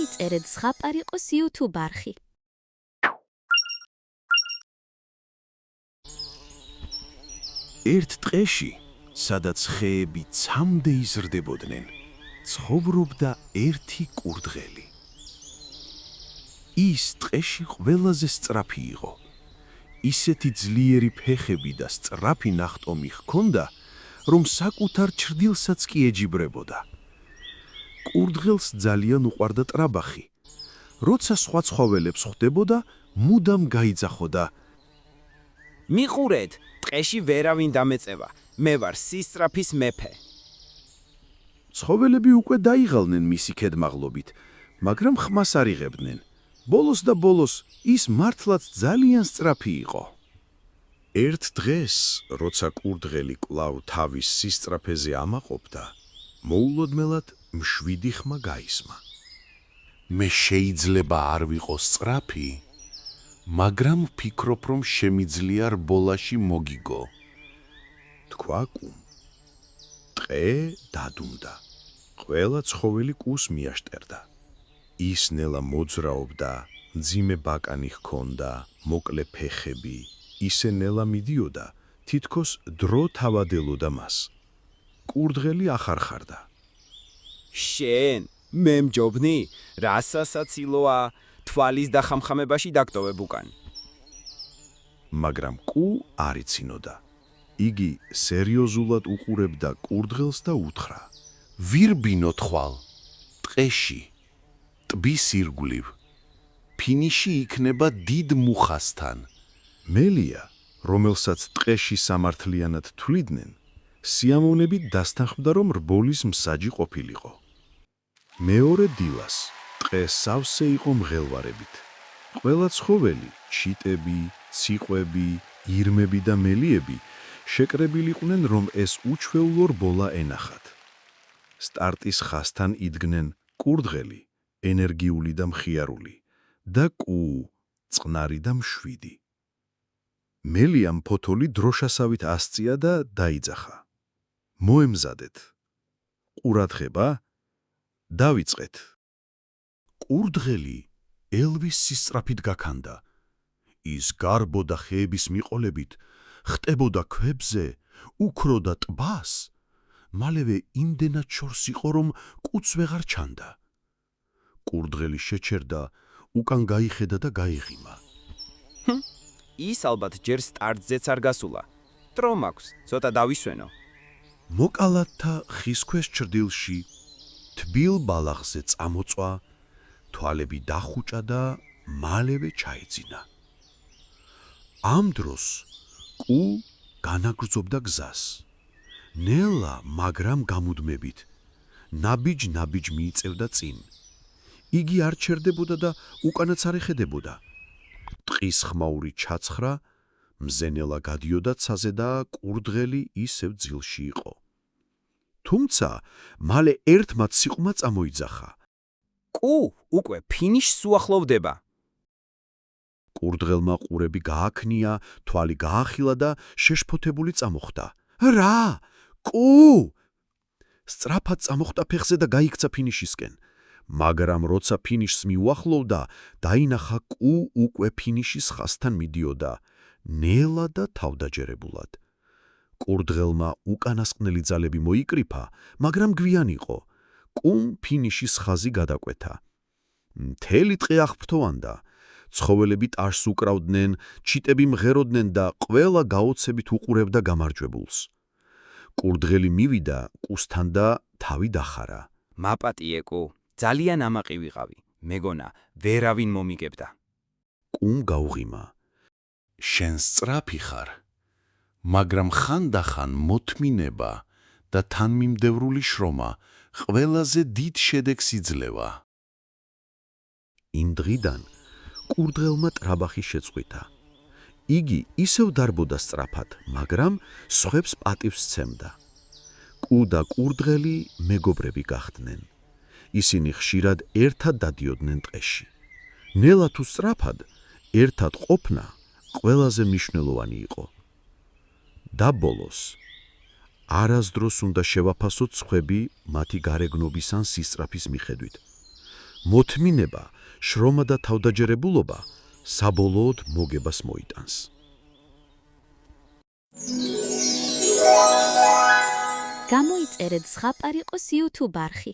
დაიწერეთ ზღაპარიყოს YouTube არხი. ერთ ტყეში, სადაც ხეები ცამდე იზრდებოდნენ, ცხოვრობდა ერთი კურდღელი. ის ტყეში ყველაზე სწრაფი იყო. ისეთი ძლიერი ფეხები და სწრაფი ნახტომი ჰქონდა, რომ საკუთარ ჩრდილსაც კი ეჯიბრებოდა. კურდღელს ძალიან უყვარდა ტრაბახი. როცა სხვა ცხოველებს ხვდებოდა, მუდამ გაიძახოდა. მიყურეთ, ტყეში ვერავინ დამეწევა. მე ვარ სისწრაფის მეფე. ცხოველები უკვე დაიღალნენ მისი ქედმაღლობით, მაგრამ ხმას არ იღებდნენ. ბოლოს და ბოლოს ის მართლაც ძალიან სწრაფი იყო. ერთ დღეს, როცა კურდღელი კვლავ თავის სისწრაფეზე ამაყობდა, მოულოდნელად მშვიდი ხმა გაისმა. მე შეიძლება არ ვიყო სწრაფი, მაგრამ ვფიქრობ, რომ შემიძლია რბოლაში მოგიგო. თქვა კუმ. ტყე დადუმდა. ყველა ცხოველი კუს მიაშტერდა. ის ნელა მოძრაობდა, მძიმე ბაკანი ჰქონდა, მოკლე ფეხები, ისე ნელა მიდიოდა, თითქოს დრო თავადელოდა მას. კურდღელი ახარხარდა. შენ, მე მჯობნი, რა სასაცილოა, თვალის დახამხამებაში დაგტოვებ უკან. მაგრამ კუ არ იცინოდა. იგი სერიოზულად უყურებდა კურდღელს და უთხრა. ვირბინო თვალ, ტყეში, ტბის ირგვლივ, ფინიში იქნება დიდ მუხასთან. მელია, რომელსაც ტყეში სამართლიანად თვლიდნენ, სიამოვნებით დასთანხმდა, რომ რბოლის მსაჯი ყოფილიყო. მეორე დილას ტყე სავსე იყო მღელვარებით. ყველა ცხოველი, ჩიტები, ციყვები, ირმები და მელიები შეკრებილიყვნენ, რომ ეს უჩვეულო რბოლა ენახათ. სტარტის ხასთან იდგნენ კურდღელი, ენერგიული და მხიარული, და კუ, წყნარი და მშვიდი. მელიამ ფოთოლი დროშასავით ასწია და დაიძახა. მოემზადეთ. ყურადღება, დავიწყეთ. კურდღელი ელვის სისწრაფით გაქანდა. ის გარბოდა ხეების მიყოლებით, ხტებოდა ქვებზე, უქროდა ტბას, მალევე იმდენად შორს იყო, რომ კუც ვეღარ ჩანდა. კურდღელი შეჩერდა, უკან გაიხედა და გაიღიმა. ის ალბათ ჯერ სტარტზეც არ გასულა. დრო მაქვს, ცოტა დავისვენო. მოკალათთა ხის ქვეშ ჩრდილში, თბილ ბალახზე წამოწვა, თვალები დახუჭა და მალევე ჩაიძინა. ამ დროს კუ განაგრძობდა გზას. ნელა, მაგრამ გამუდმებით, ნაბიჯ-ნაბიჯ მიიწევდა წინ. იგი არ ჩერდებოდა და უკანაც არ ეხედებოდა. ტყის ხმაური ჩაცხრა, მზენელა გადიოდა ცაზე და კურდღელი ისევ ძილში იყო. თუმცა, მალე ერთმა ციყვმა წამოიძახა. კუ, უკვე ფინიშს უახლოვდება. კურდღელმა ყურები გააქნია, თვალი გაახილა და შეშფოთებული წამოხდა. რა? კუ! სწრაფად წამოხდა ფეხზე და გაიქცა ფინიშისკენ. მაგრამ როცა ფინიშს მიუახლოვდა, დაინახა კუ უკვე ფინიშის ხასთან მიდიოდა, ნელა და თავდაჯერებულად. კურდღელმა უკანასკნელი ძალები მოიკრიფა, მაგრამ გვიან იყო. კუმ ფინიშის ხაზი გადაკვეთა. მთელი ტყე აღფრთოვანდა. ცხოველები ტაშს უკრავდნენ, ჩიტები მღეროდნენ და ყველა გაოცებით უყურებდა გამარჯვებულს. კურდღელი მივიდა კუსთან და თავი დახარა. მაპატიე კუ, ძალიან ამაყი ვიყავი. მეგონა, ვერავინ მომიგებდა. კუმ გაუღიმა. შენ სწრაფი ხარ, მაგრამ ხანდახან მოთმინება და თანმიმდევრული შრომა ყველაზე დიდ შედეგს იძლევა. იმ დღიდან კურდღელმა ტრაბახი შეწყვიტა. იგი ისევ დარბოდა სწრაფად, მაგრამ სხვებს პატივს სცემდა. კუ და კურდღელი მეგობრები გახდნენ. ისინი ხშირად ერთად დადიოდნენ ტყეში. ნელა თუ სწრაფად, ერთად ყოფნა ყველაზე მნიშვნელოვანი იყო. და ბოლოს, არასდროს უნდა შევაფასოთ სხვები მათი გარეგნობის ან სისწრაფის მიხედვით. მოთმინება, შრომა და თავდაჯერებულობა საბოლოოდ მოგებას მოიტანს. გამოიწერეთ ზღაპარიყოს YouTube არხი.